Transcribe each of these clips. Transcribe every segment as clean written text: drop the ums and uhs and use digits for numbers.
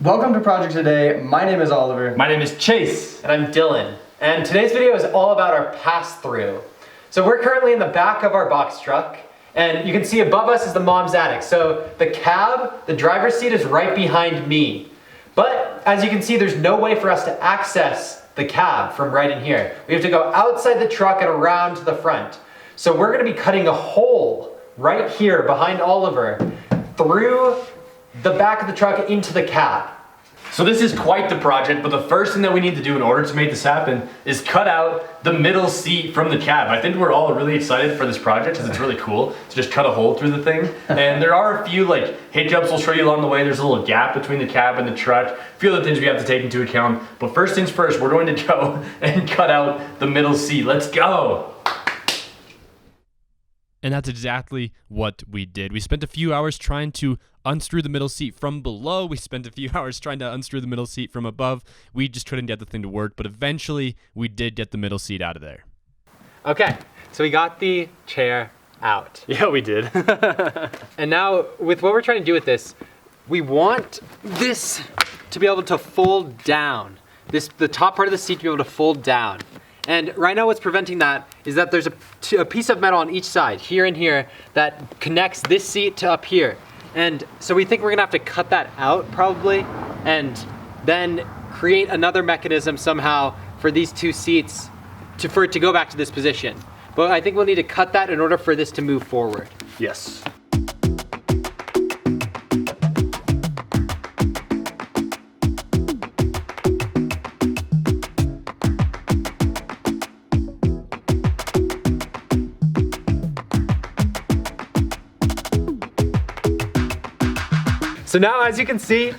Welcome to Project Today. My name is Oliver. My name is Chase. And I'm Dylan. And today's video is all about our pass-through. So we're currently in the back of our box truck, and you can see above us is the mom's attic. So the cab, the driver's seat is right behind me. But as you can see, there's no way for us to access the cab from right in here. We have to go outside the truck and around to the front. So we're gonna be cutting a hole right here behind Oliver through the back of the truck into the cab. So this is quite the project, but the first thing that we need to do in order to make this happen is cut out the middle seat from the cab. I think we're all really excited for this project because it's really cool to just cut a hole through the thing. And there are a few hitch ups we'll show you along the way. There's a little gap between the cab and the truck. A few other things we have to take into account. But first things first, we're going to go and cut out the middle seat. Let's go. And that's exactly what we did. We spent a few hours trying to unscrew the middle seat from below. We spent a few hours trying to unscrew the middle seat from above. We just couldn't get the thing to work, but eventually we did get the middle seat out of there. Okay, so we got the chair out. Yeah, we did. And now, with what we're trying to do with this, we want this to be able to fold down. The top part of the seat to be able to fold down. And right now what's preventing that is that there's a piece of metal on each side, here and here, that connects this seat to up here. And so we think we're gonna have to cut that out probably, and then create another mechanism somehow for these two seats for it to go back to this position. But I think we'll need to cut that in order for this to move forward. Yes. So now, as you can see,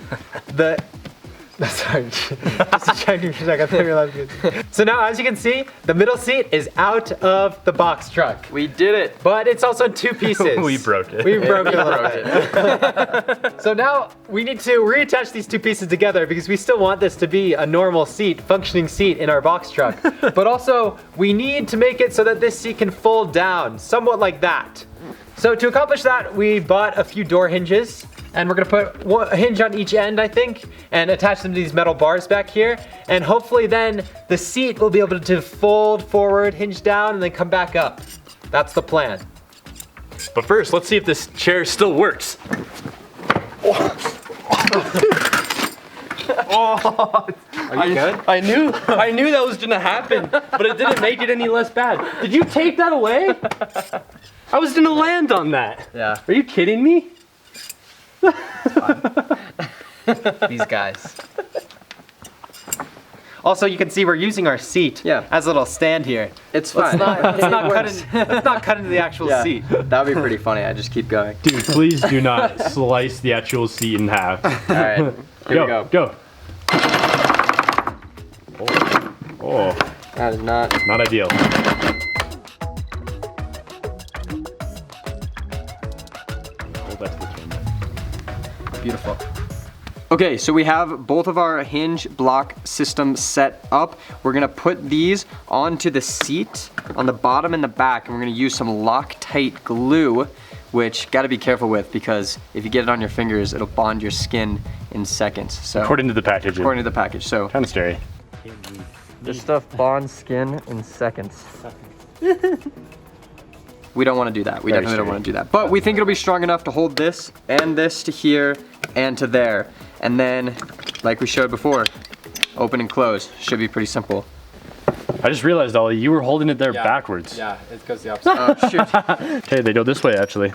sorry, just checking for a second. So now, as you can see, the middle seat is out of the box truck. We did it. But it's also in two pieces. We broke it. We broke it. So now we need to reattach these two pieces together because we still want this to be a normal seat, functioning seat in our box truck. But also, we need to make it so that this seat can fold down, somewhat like that. So to accomplish that, we bought a few door hinges. And we're gonna put a hinge on each end, I think, and attach them to these metal bars back here. And hopefully then the seat will be able to fold forward, hinge down, and then come back up. That's the plan. But first, let's see if this chair still works. Oh, Are you good? I knew that was gonna happen, but it didn't make it any less bad. Did you take that away? I was gonna land on that. Yeah. Are you kidding me? These guys. Also, you can see we're using our seat as a little stand here. It's fine. Let's not cut into the actual seat. That would be pretty funny. I just keep going. Dude, please do not slice the actual seat in half. All right, here we go. Go. Oh, That is not ideal. beautiful. Okay, so we have both of our hinge block systems set up. We're gonna put these onto the seat on the bottom and the back, and we're gonna use some Loctite glue, which gotta be careful with because if you get it on your fingers, it'll bond your skin in seconds. So According to the package. according to the package, so Kind of scary. this stuff bonds skin in seconds. We don't want to do that. We definitely don't want to do that. But we think it'll be strong enough to hold this and this to here and to there. And then, like we showed before, open and close. Should be pretty simple. I just realized, Ollie, you were holding it there backwards. Yeah, it goes the opposite. Oh, shoot. Okay, they go this way, actually.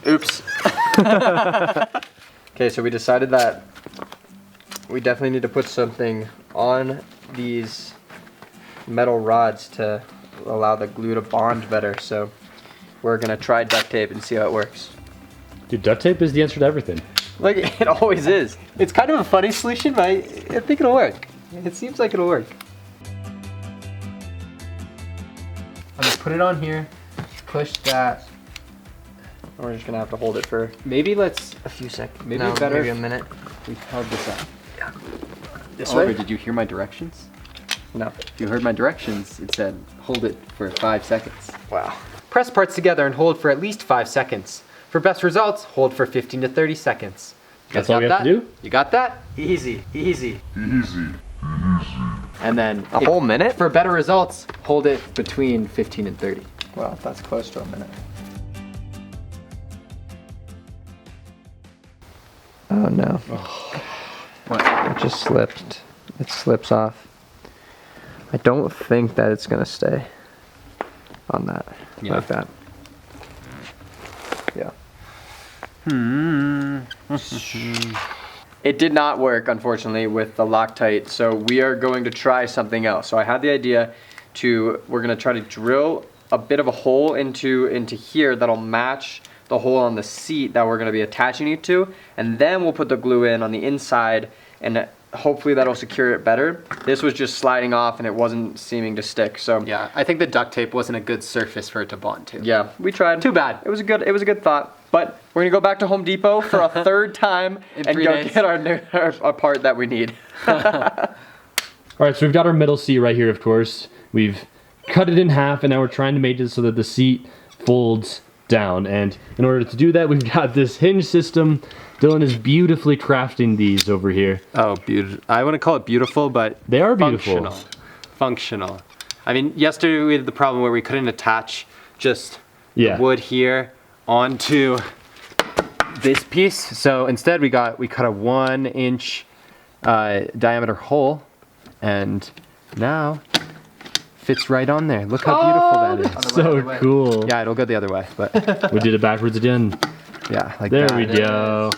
Oops. Okay, so we decided that we definitely need to put something on these metal rods to allow the glue to bond better. So we're gonna try duct tape and see how it works. Dude, duct tape is the answer to everything. Like, it always is. It's kind of a funny solution, but I think it'll work. It seems like it'll work. I'm gonna put it on here, push that. We're just gonna have to hold it for Maybe let's, a few seconds. Maybe better maybe a if- minute. we held this up. This Oliver, way? did you hear my directions? No. If you heard my directions, it said hold it for 5 seconds. Wow. Press parts together and hold for at least 5 seconds. For best results, hold for 15 to 30 seconds. That's all we have to do? You got that? Easy, easy. And then A whole minute? for better results, hold it between 15 and 30. Well, that's close to a minute. Oh no. What? It just slipped. It slips off. I don't think that it's gonna stay on that. Yeah. Like that. Yeah. It did not work, unfortunately, with the Loctite, so we are going to try something else. So I had the idea we're gonna try to drill a bit of a hole into here that'll match the hole on the seat that we're gonna be attaching it to, and then we'll put the glue in on the inside, and hopefully that'll secure it better. This was just sliding off and it wasn't seeming to stick, so. Yeah, I think the duct tape wasn't a good surface for it to bond to. Yeah, we tried. Too bad. It was a good thought. But we're gonna go back to Home Depot for a third time and 3 go days. get our part that we need. All right, so we've got our middle seat right here, of course. We've cut it in half, and now we're trying to make it so that the seat folds down. And in order to do that, we've got this hinge system. Dylan is beautifully crafting these over here. Oh, beautiful. I wouldn't call it beautiful, but They are beautiful. functional. Functional. I mean, yesterday we had the problem where we couldn't attach just Yeah. the wood here onto this piece. So instead we cut a 1-inch diameter hole, and now fits right on there. Look how beautiful that is. So cool. Yeah, it'll go the other way, but We did it backwards again. yeah, like There that. we go.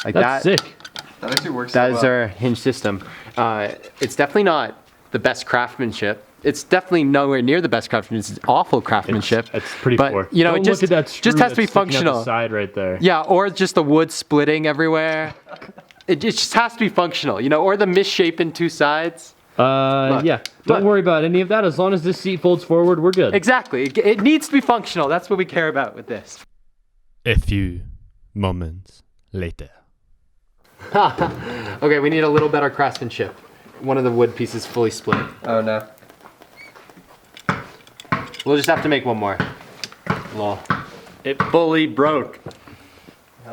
Like That's that. sick. That actually works That so is well. our hinge system. It's definitely not the best craftsmanship. It's definitely nowhere near the best craftsmanship. It's awful craftsmanship. It's pretty but, poor. you know, Don't it just, look at that just has to be screw that's sticking out the functional. side right there. Yeah, or just the wood splitting everywhere. It just has to be functional, you know, or the misshapen two sides. Yeah. Don't look. worry about any of that. As long as this seat folds forward, we're good. Exactly. It needs to be functional. That's what we care about with this. A few moments later. Okay, we need a little better craftsmanship. One of the wood pieces fully split. Oh no. We'll just have to make one more. Lol. It fully broke.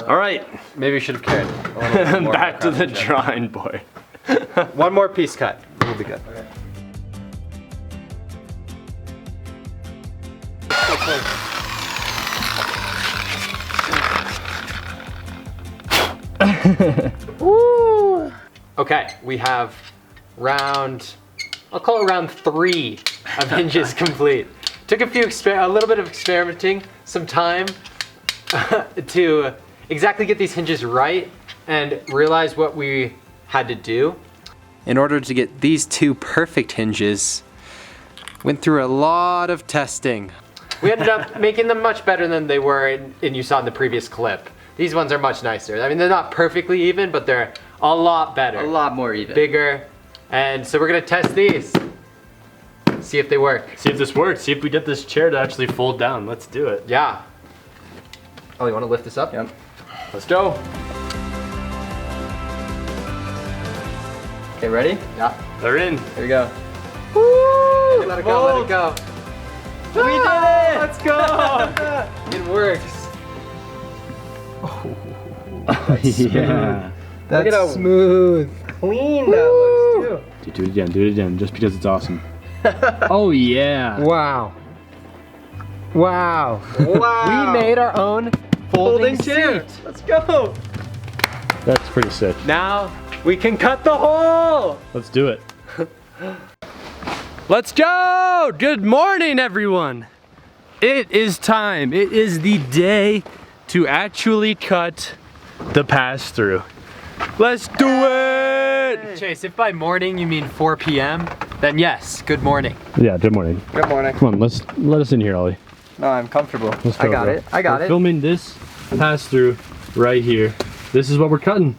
All right. Maybe we should have cared. a little bit more Back about to the craftsmanship. drawing board. One more piece cut. We'll be good. Woo! Okay, we have I'll call it round 3 of hinges complete. Took a little bit of experimenting, some time to exactly get these hinges right and realize what we had to do. In order to get these 2 perfect hinges, went through a lot of testing. We ended up making them much better than they were and you saw in the previous clip. These ones are much nicer. I mean, they're not perfectly even, but they're a lot better. A lot more even. Bigger. And so we're gonna test these. See if they work. See if this works. See if we get this chair to actually fold down. Let's do it. Yeah. Oh, you wanna lift this up? Yep. Let's go. Okay, ready? Yeah. They're in. Here we go. Woo! Let it go, let it go. We did it! Let's go! It works. Yeah. That's Look at how smooth, clean that looks too. Do it again. Do it again. Just because it's awesome. Oh yeah. Wow. Wow. Wow. We made our own folding chair. seat. Let's go. That's pretty sick. Now we can cut the hole. Let's do it. Let's go! Good morning, everyone. It is time. It is the day to actually cut the pass-through. Let's do it! Chase, if by morning you mean 4 p.m., then yes, good morning. Yeah, good morning. Good morning. Come on, let us in here, Ollie. No, I'm comfortable. Let's I go, got bro. it. I got We're it. filming this pass-through right here. This is what we're cutting.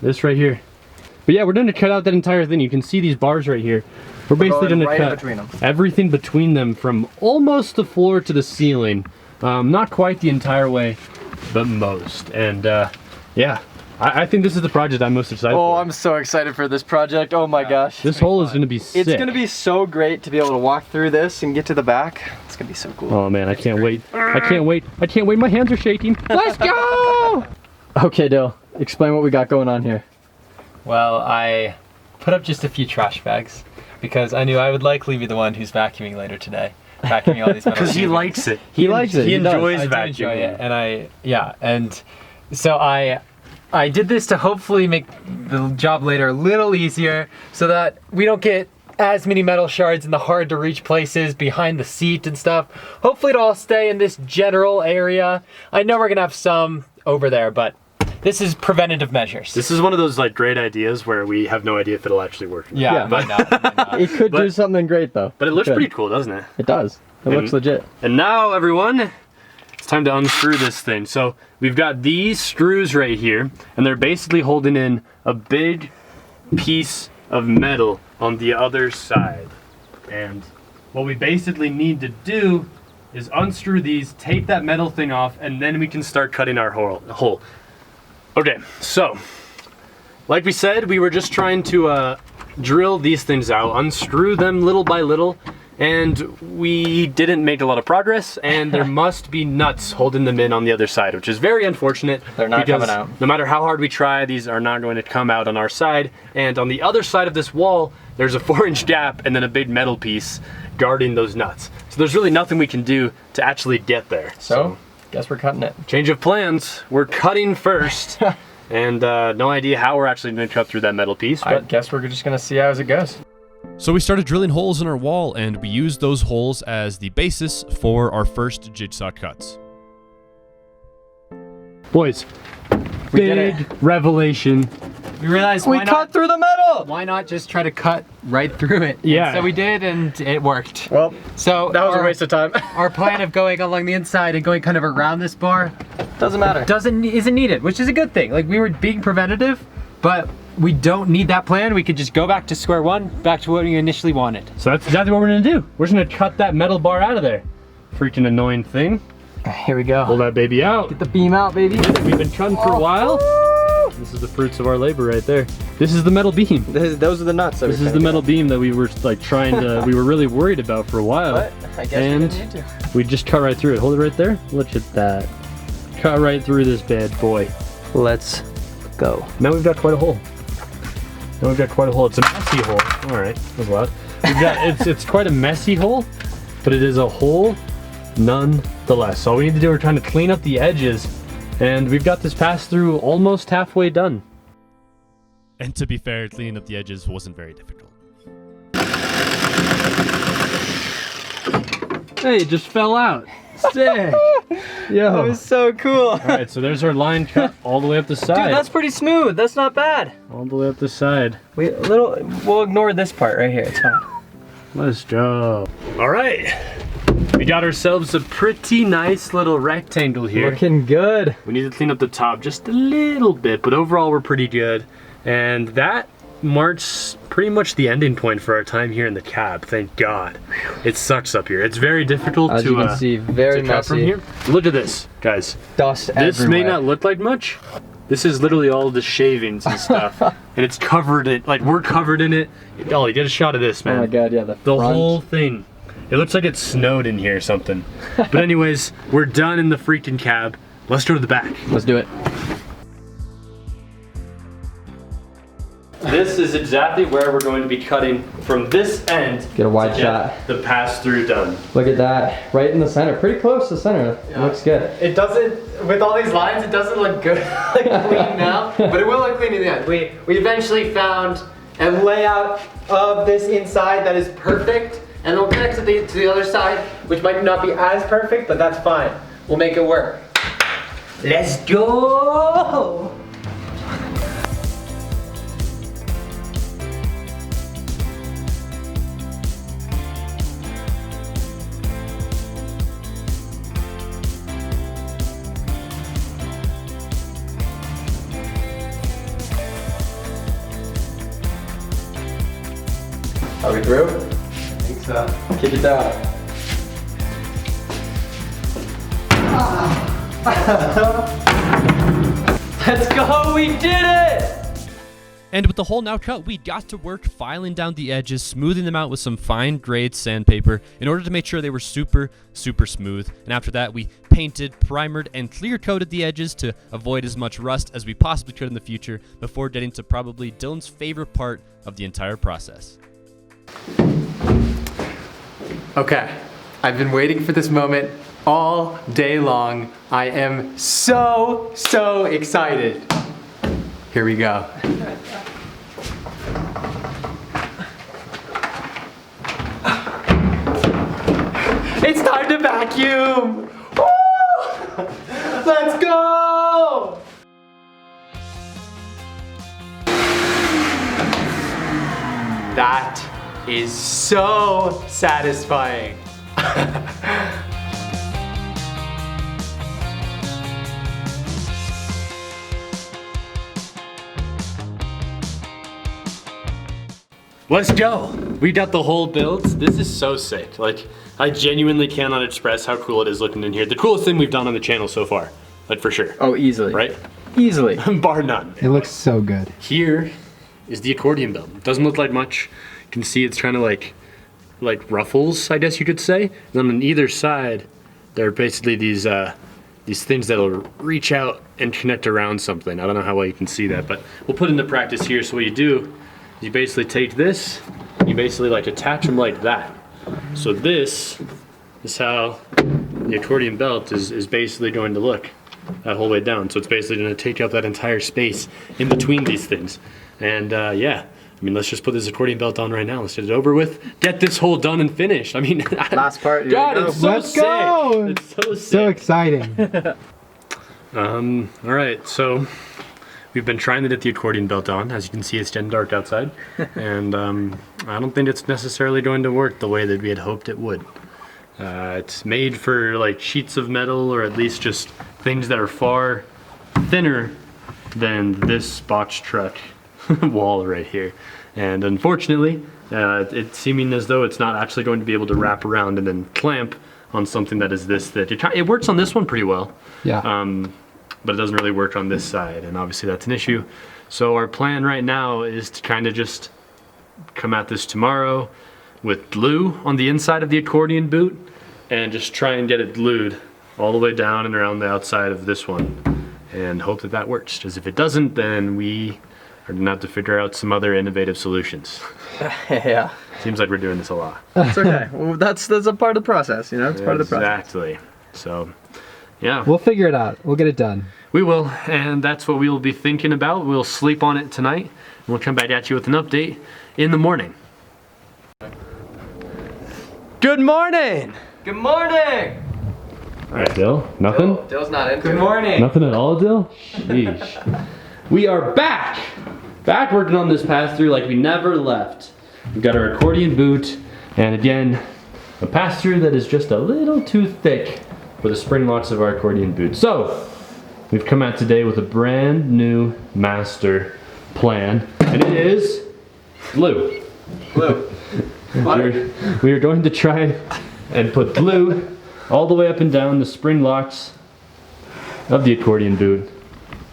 This right here. But yeah, we're going to cut out that entire thing. You can see these bars right here. We're basically going going to right in cut between them. everything between them from almost the floor to the ceiling. Not quite the entire way, but most. And yeah, I think this is the project I'm most excited Oh, for. I'm so excited for this project. Oh my gosh. This hole is going to be sick. It's gonna be so great to be able to walk through this and get to the back. It's gonna be so cool. Oh man, I can't wait. I can't wait. I can't wait. My hands are shaking. Let's go! Okay, Dill. explain what we got going on here. Well, I put up just a few trash bags because I knew I would likely be the one who's vacuuming later today. Vacuuming all these metal Because he sheeting. likes it. He likes it. He He does. enjoys I do vacuuming. enjoy it, and so I did this to hopefully make the job later a little easier, so that we don't get as many metal shards in the hard to reach places behind the seat and stuff. Hopefully it'll all stay in this general area. I know we're gonna have some over there, but this is preventative measures. This is one of those like great ideas where we have no idea if it'll actually work. yeah, might not, might not. It could do something great though. But it looks Could. pretty cool, doesn't it? It does. It looks legit. And now, everyone, it's time to unscrew this thing. So we've got these screws right here, and they're basically holding in a big piece of metal on the other side. And what we basically need to do is unscrew these, take that metal thing off, and then we can start cutting our hole. Okay, so like we said, we were just trying to drill these things out, unscrew them little by little, and we didn't make a lot of progress, and there must be nuts holding them in on the other side, which is very unfortunate. They're not because coming out. No matter how hard we try, these are not going to come out on our side. And on the other side of this wall, there's a 4-inch gap and then a big metal piece guarding those nuts. So there's really nothing we can do to actually get there. So, guess we're cutting it. Change of plans. We're cutting first. And no idea how we're actually going to cut through that metal piece. I But guess we're just gonna see how it goes. So we started drilling holes in our wall, and we used those holes as the basis for our first jigsaw cuts. boys, We did big revelation. We realized We cut through the metal! why not just try to cut right through it? Yeah. And so we did, and it worked. Well, So that was a waste of time. Our plan of going along the inside and going kind of around this bar Doesn't matter. isn't needed, which is a good thing. Like, we were being preventative, but we don't need that plan. We could just go back to square one, back to what we initially wanted. So that's exactly what we're gonna do. We're just gonna cut that metal bar out of there. Freaking annoying thing. Here we go. Pull that baby out. Get the beam out, baby. We've been cutting for a while. This is the fruits of our labor right there. This is the metal beam. Those are the nuts. This is the metal beam that we were like trying to, we were really worried about for a while. But I guess And we didn't need to. we just cut right through it. Hold it right there. Look at that. Cut right through this bad boy. Let's go. Now we've got quite a hole. Now we've got quite a hole. It's a messy hole. All right, that was loud. We've got, it's quite a messy hole, but it is a hole nonetheless. So all we need to do, we're trying to clean up the edges, and we've got this pass-through almost halfway done. And to be fair, cleaning up the edges wasn't very difficult. Hey, it just fell out. Sick. Yo. That was so cool. All right, so there's our line cut all the way up the side. Dude, that's pretty smooth. That's not bad. all the way up the side. We'll ignore this part right here. It's fine. Let's go. All right. We got ourselves a pretty nice little rectangle here. Looking good. We need to clean up the top just a little bit, but overall we're pretty good. And that marks pretty much the ending point for our time here in the cab, thank God. It sucks up here. It's very difficult As to, you can see, very to cut from messy. here. Look at this, guys. Dust This everywhere. may not look like much. This is literally all the shavings and stuff. And it's covered in, like we're covered in it. Ollie, get a shot of this, man. Oh my God, yeah, the The front. whole thing. It looks like it snowed in here or something. But anyways, we're done in the freaking cab. Let's go to the back. Let's do it. This is exactly where we're going to be cutting from this end. Get a wide to shot. get the pass-through done. Look at that, right in the center. Pretty close to the center. Looks good. It doesn't, with all these lines, it doesn't look good, like clean now, but it will look clean in the end. We eventually found a layout of this inside that is perfect, and we'll connect to the other side, which might not be as perfect, but that's fine. We'll make it work. Let's go! Are we through? I think so. Kick it down. Let's go, we did it! And with the hole now cut, we got to work filing down the edges, smoothing them out with some fine grade sandpaper in order to make sure they were super, super smooth. And after that, we painted, primered, and clear coated the edges to avoid as much rust as we possibly could in the future before getting to probably Dylan's favorite part of the entire process. Okay, I've been waiting for this moment all day long. I am so excited. Here we go. It's time to vacuum! Woo! Let's go! That is so satisfying. Let's go. We got the whole built. This is so sick. Like, I genuinely cannot express how cool it is looking in here. The coolest thing we've done on the channel so far, like for sure. Oh, easily. Right? Easily. Bar none. It looks so good. Here is the accordion belt. It doesn't look like much. You can see it's kind of like ruffles, I guess you could say. And then on either side, there are basically these things that'll reach out and connect around something. I don't know how well you can see that, but we'll put it into practice here. So what you do, you basically take this, you basically like attach them like that. So this is how the accordion belt is basically going to look that whole way down. So it's basically going to take up that entire space in between these things. And yeah, I mean, let's just put this accordion belt on right now. Let's get it over with. Get this hole done and finished. I mean, Last part. God, it's so Let's sick. go. It's so sick. So exciting. All right, so we've been trying to get the accordion belt on. As you can see, it's getting dark outside. And I don't think it's necessarily going to work the way that we had hoped it would. It's made for like sheets of metal, or at least just things that are far thinner than this box truck wall right here. And unfortunately, it's seeming as though it's not actually going to be able to wrap around and then clamp on something that is this thick. It works on this one pretty well. Yeah. But it doesn't really work on this side, and obviously that's an issue. So our plan right now is to kind of just come at this tomorrow with glue on the inside of the accordion boot and just try and get it glued all the way down and around the outside of this one and hope that that works. Because if it doesn't, then we are gonna have to figure out some other innovative solutions. Yeah. Seems like we're doing this a lot. It's okay. Well, that's a part of the process, you know? It's part of the process. Exactly. So, yeah. We'll figure it out. We'll get it done. We will, and that's what we will be thinking about. We'll sleep on it tonight, and we'll come back at you with an update in the morning. Good morning! Good morning! All right, Dill, nothing? Dill's not in. Good morning! Nothing at all, Dill? Sheesh. We are back! Back working on this pass-through like we never left. We've got our accordion boot, and again, a pass-through that is just a little too thick for the spring locks of our accordion boot. So, we've come out today with a brand new master plan, and it is glue. Glue. We are going to try and put glue all the way up and down the spring locks of the accordion boot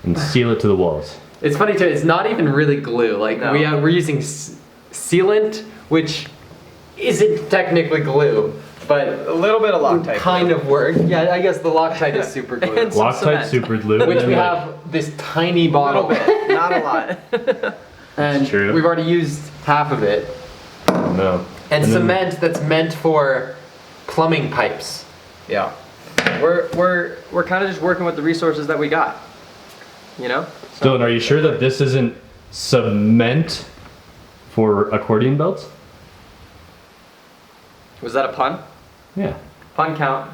and seal it to the walls. It's funny too, it's not even really glue. Like, No. we're using sealant, which isn't technically glue, but A little bit of Loctite. kind of work. Yeah, I guess the Loctite is super glue. And some Loctite cement. super glue. Which and we like- have this tiny A bottle. little bit, not a lot. And True. we've already used half of it. No. And then- cement that's meant for plumbing pipes. Yeah. We're kind of just working with the resources that we got. You know? Dylan, are you sure that this isn't cement for accordion belts? Was that a pun? Yeah. Pun count.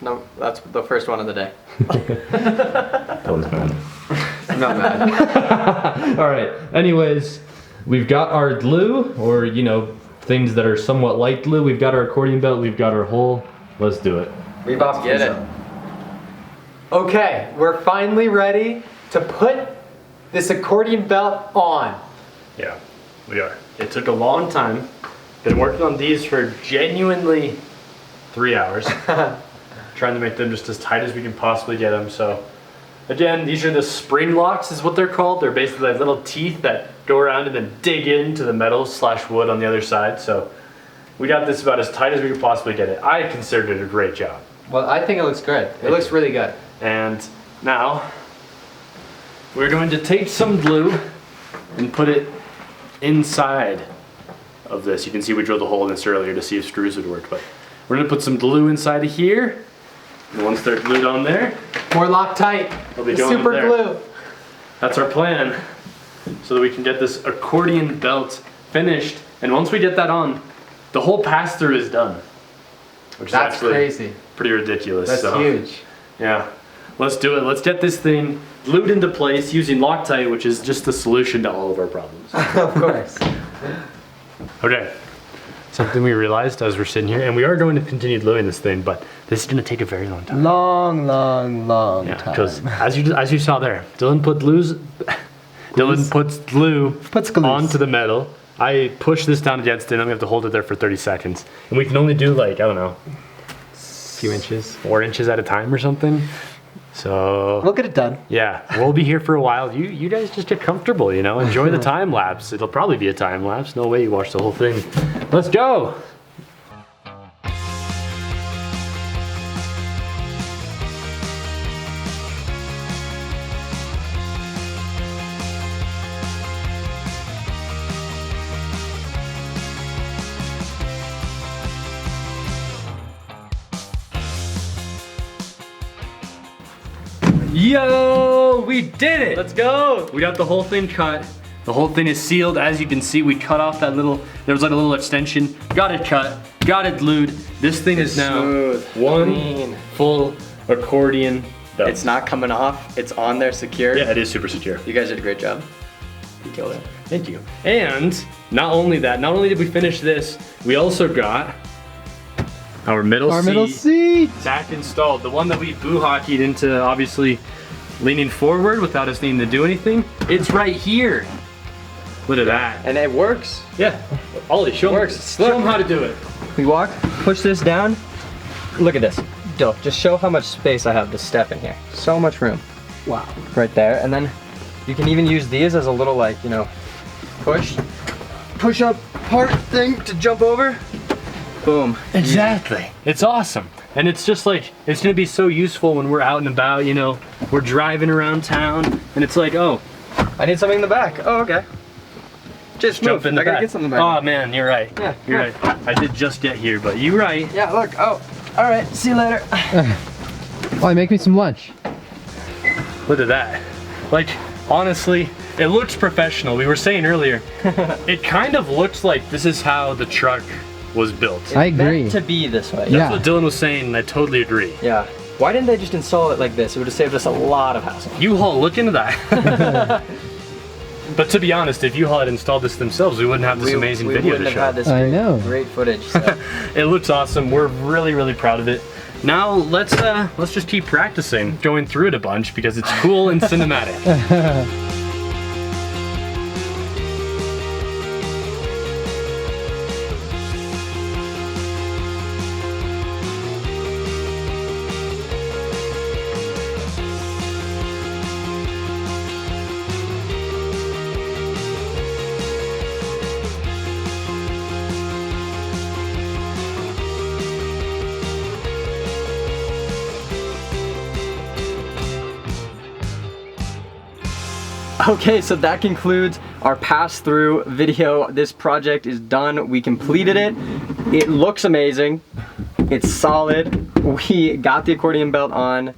No, that's the first one of the day. That was bad. I'm not mad. All right. Anyways, we've got our glue, or you know, things that are somewhat like glue. We've got our accordion belt. We've got our hole. Let's do it. We about to Get it. Okay, we're finally ready to put this accordion belt on. Yeah, we are. It took a long time. Been working on these for genuinely 3 hours. Trying to make them just as tight as we can possibly get them. So Again, these are the spring locks is what they're called. They're basically like little teeth that go around and then dig into the metal / wood on the other side. So we got this about as tight as we could possibly get it. I considered it a great job. Well, I think it looks good. It looks really good. And now we're going to take some glue and put it inside of this. You can see we drilled a hole in this earlier to see if screws would work, but we're gonna put some glue inside of here. And once they're glued on there, More Loctite. they'll be going Super there. glue. That's our plan, so that we can get this accordion belt finished. And once we get that on, the whole pass-through is done. Which That's is actually crazy. pretty ridiculous. That's so, huge. Yeah, let's do it. Let's get this thing glued into place using Loctite, which is just the solution to all of our problems. Of course. Okay, something we realized as we're sitting here, and we are going to continue gluing this thing, but this is going to take a very long time. Long Yeah, time. because as you saw there, Dylan puts glue Puts glues. onto the metal. I push this down against it, and we have to hold it there for 30 seconds. And we can only do like, I don't know, Few inches. 4 inches at a time or something. So We'll get it done. yeah, we'll be here for a while. You guys just get comfortable, you know, enjoy the time lapse. It'll probably be a time lapse. No way you watch the whole thing. Let's go. Yo, we did it! Let's go! We got the whole thing cut. The whole thing is sealed. As you can see, we cut off that little, there was like a little extension. Got it cut, got it glued. This thing is now Smooth, one clean. full accordion belt. It's not coming off. It's on there secure. Yeah, it is super secure. You guys did a great job. You killed it. Thank you. And not only that, not only did we finish this, we also got our middle seat back installed. The one that we boo hockeyed into obviously leaning forward without us needing to do anything. It's right here. Look at that. And it works. Yeah. Ollie, show them how to do it. We walk, push this down. Look at this. Just show how much space I have to step in here. So much room. Wow. Right there. And then you can even use these as a little like, you know, push up part thing to jump over. Boom. Exactly. It's awesome. And it's just like, it's gonna be so useful when we're out and about, you know, we're driving around town and it's like, oh, I need something in the back. Oh, okay. Just jump move. in the I gotta back. get something back. Oh man, you're right. Yeah, You're right. I did just get here, but you're right. Yeah, look. Oh, all right. See you later. Oh, make me some lunch. Look at that. Like, honestly, it looks professional. We were saying earlier, it kind of looks like this is how the truck was built. I agree. Meant to be this way. That's Yeah. what Dylan was saying, and I totally agree. Yeah. Why didn't they just install it like this? It would have saved us a lot of hassle. Uhaul, look into that. But to be honest, if Uhaul had installed this themselves, we wouldn't have this amazing we video wouldn't to have show. had this I great, know. great footage. So. It looks awesome. We're really, really proud of it. Now let's just keep practicing, going through it a bunch because it's cool and cinematic. Okay, so that concludes our pass-through video. This project is done. We completed it. It looks amazing. It's solid. We got the accordion belt on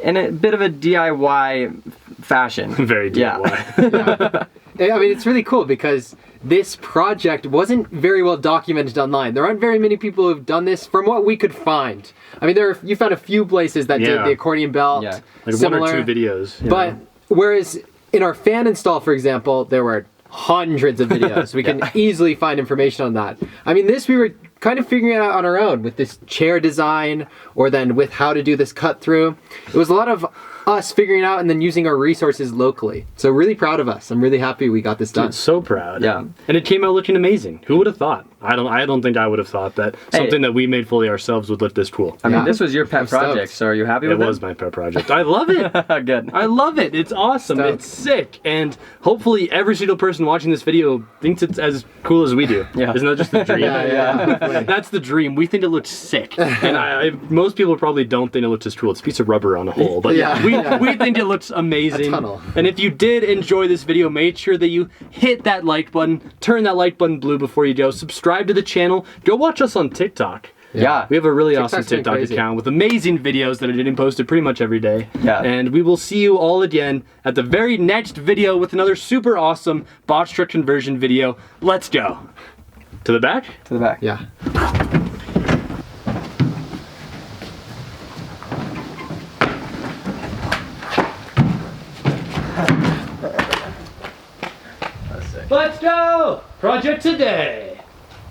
in a bit of a DIY fashion. Very DIY. I mean, it's really cool because this project wasn't very well documented online. There aren't very many people who've done this from what we could find. I mean, you found a few places that did the accordion belt, Yeah. Like similar, 1 or 2 videos. But whereas in our fan install, for example, there were hundreds of videos. We can easily find information on that. I mean, this we were kind of figuring out on our own with this chair design or then with how to do this cut through. It was a lot of us figuring it out and then using our resources locally. So really proud of us. I'm really happy we got this done. I'm so proud. Yeah. And it came out looking amazing. Who would have thought? I don't think I would have thought that something that we made fully ourselves would look this cool. I mean, this was your pet project, so are you happy with it? It was my pet project. I love it. Good. I love it. It's awesome. Stoked. It's sick. And hopefully every single person watching this video thinks it's as cool as we do. Yeah. Isn't that just the dream? Yeah. That's the dream. We think it looks sick. And most people probably don't think it looks as cool. It's a piece of rubber on a hole. But Yeah. we think it looks amazing. A tunnel. And if you did enjoy this video, make sure that you hit that like button, turn that like button blue before you go, subscribe to the channel, go watch us on TikTok. Yeah. We have a really TikTok's awesome been TikTok crazy. account with amazing videos that are getting posted pretty much every day. Yeah. And we will see you all again at the very next video with another super awesome box truck conversion video. Let's go. To the back? To the back. Yeah. Let's go! Project today.